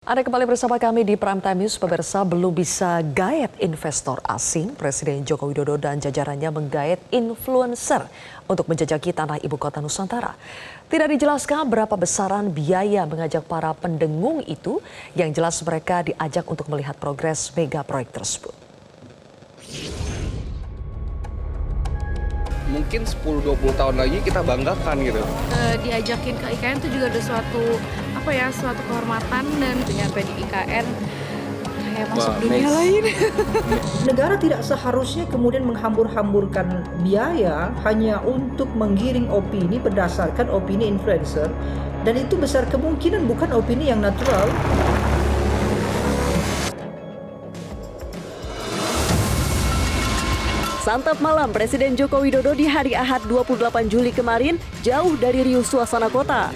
Anda kembali bersama kami di Prime Time News. Pemirsa, belum bisa gaet investor asing. Presiden Joko Widodo dan jajarannya menggaet influencer untuk menjajaki tanah ibu kota Nusantara. Tidak dijelaskan berapa besaran biaya mengajak para pendengung itu. Yang jelas mereka diajak untuk melihat progres mega proyek tersebut. Mungkin 10-20 tahun lagi kita banggakan gitu. Diajakin ke IKN itu juga ada suatu kehormatan, dan nyampe di IKN kayak masuk dunia lain. Negara tidak seharusnya kemudian menghambur-hamburkan biaya hanya untuk menggiring opini berdasarkan opini influencer, dan itu besar kemungkinan bukan opini yang natural. Santap malam Presiden Joko Widodo di hari Ahad 28 Juli kemarin jauh dari riuh suasana kota.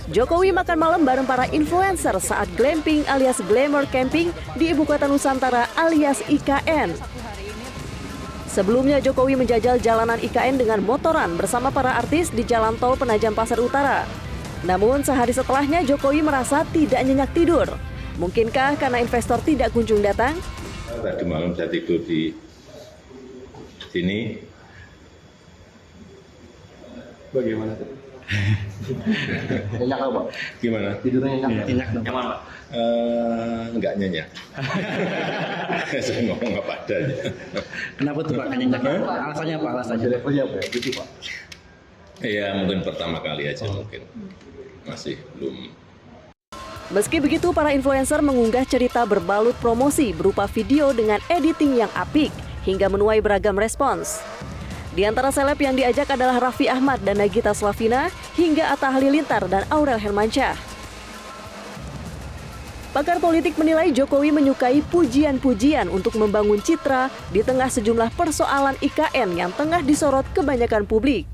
Jokowi makan malam bareng para influencer saat glamping alias glamour camping di Ibu Kota Nusantara alias IKN. Sebelumnya Jokowi menjajal jalanan IKN dengan motoran bersama para artis di Jalan Tol Penajam Pasar Utara. Namun sehari setelahnya Jokowi merasa tidak nyenyak tidur. Mungkinkah karena investor tidak kunjung datang? Tadi malam saya tidur di sini. Bagaimana tuh? Nyenyak apa? Gimana? Tidurnya nyenyak dong. Nyaman, Pak? Enggak nyenyak. Saya ngomong apa adanya. Kenapa tuh Pak nyenyak? Alasannya apa? Levelnya apa ya? Gitu, Pak. Ya mungkin pertama kali aja mungkin. Masih belum. Meski begitu, para influencer mengunggah cerita berbalut promosi berupa video dengan editing yang apik hingga menuai beragam respons. Di antara seleb yang diajak adalah Raffi Ahmad dan Nagita Slavina hingga Atta Halilintar dan Aurel Hermansyah. Pakar politik menilai Jokowi menyukai pujian-pujian untuk membangun citra di tengah sejumlah persoalan IKN yang tengah disorot kebanyakan publik.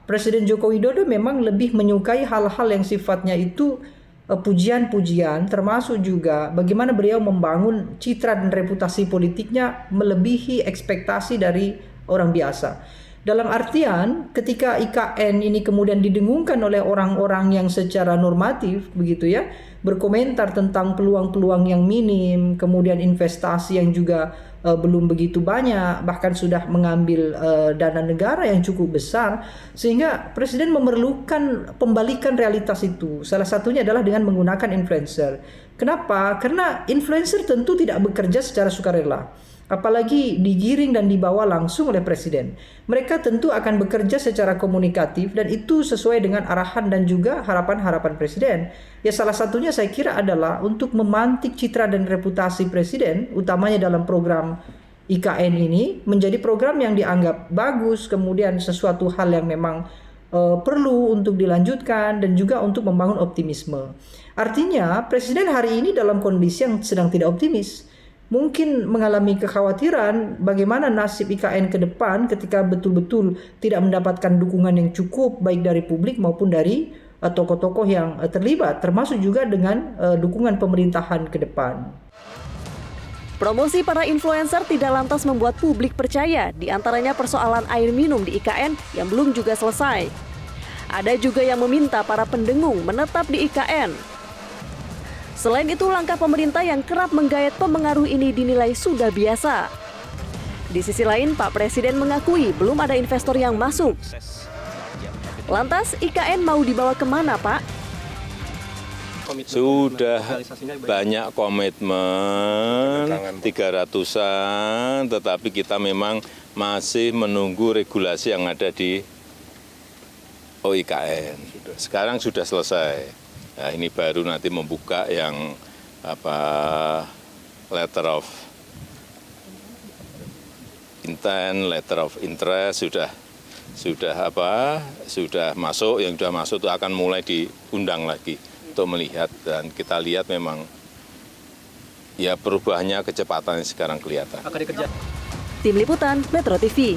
Presiden Joko Widodo memang lebih menyukai hal-hal yang sifatnya itu pujian-pujian, termasuk juga bagaimana beliau membangun citra dan reputasi politiknya melebihi ekspektasi dari orang biasa. Dalam artian ketika IKN ini kemudian didengungkan oleh orang-orang yang secara normatif begitu ya, berkomentar tentang peluang-peluang yang minim, kemudian investasi yang juga belum begitu banyak, bahkan sudah mengambil dana negara yang cukup besar, sehingga Presiden memerlukan pembalikan realitas itu. Salah satunya adalah dengan menggunakan influencer. Kenapa? Karena influencer tentu tidak bekerja secara sukarela, apalagi digiring dan dibawa langsung oleh Presiden. Mereka tentu akan bekerja secara komunikatif dan itu sesuai dengan arahan dan juga harapan-harapan Presiden. Ya salah satunya saya kira adalah untuk memantik citra dan reputasi Presiden, utamanya dalam program IKN ini, menjadi program yang dianggap bagus, kemudian sesuatu hal yang memang perlu untuk dilanjutkan dan juga untuk membangun optimisme. Artinya Presiden hari ini dalam kondisi yang sedang tidak optimis. Mungkin mengalami kekhawatiran bagaimana nasib IKN ke depan ketika betul-betul tidak mendapatkan dukungan yang cukup baik dari publik maupun dari tokoh-tokoh yang terlibat, termasuk juga dengan dukungan pemerintahan ke depan. Promosi para influencer tidak lantas membuat publik percaya, di antaranya persoalan air minum di IKN yang belum juga selesai. Ada juga yang meminta para pendengung menetap di IKN. Selain itu, langkah pemerintah yang kerap menggayat pemengaruh ini dinilai sudah biasa. Di sisi lain, Pak Presiden mengakui belum ada investor yang masuk. Lantas, IKN mau dibawa kemana, Pak? Sudah banyak komitmen, 300-an, tetapi kita memang masih menunggu regulasi yang ada di OIKN. Sekarang sudah selesai. Nah, ini baru nanti membuka yang letter of intent, letter of interest sudah masuk, yang sudah masuk itu akan mulai diundang lagi untuk melihat, dan kita lihat memang ya perubahannya kecepatan sekarang kelihatan. Tim Liputan Metro TV.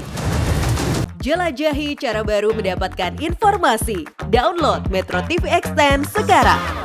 Jelajahi cara baru mendapatkan informasi. Download Metro TV Extend sekarang.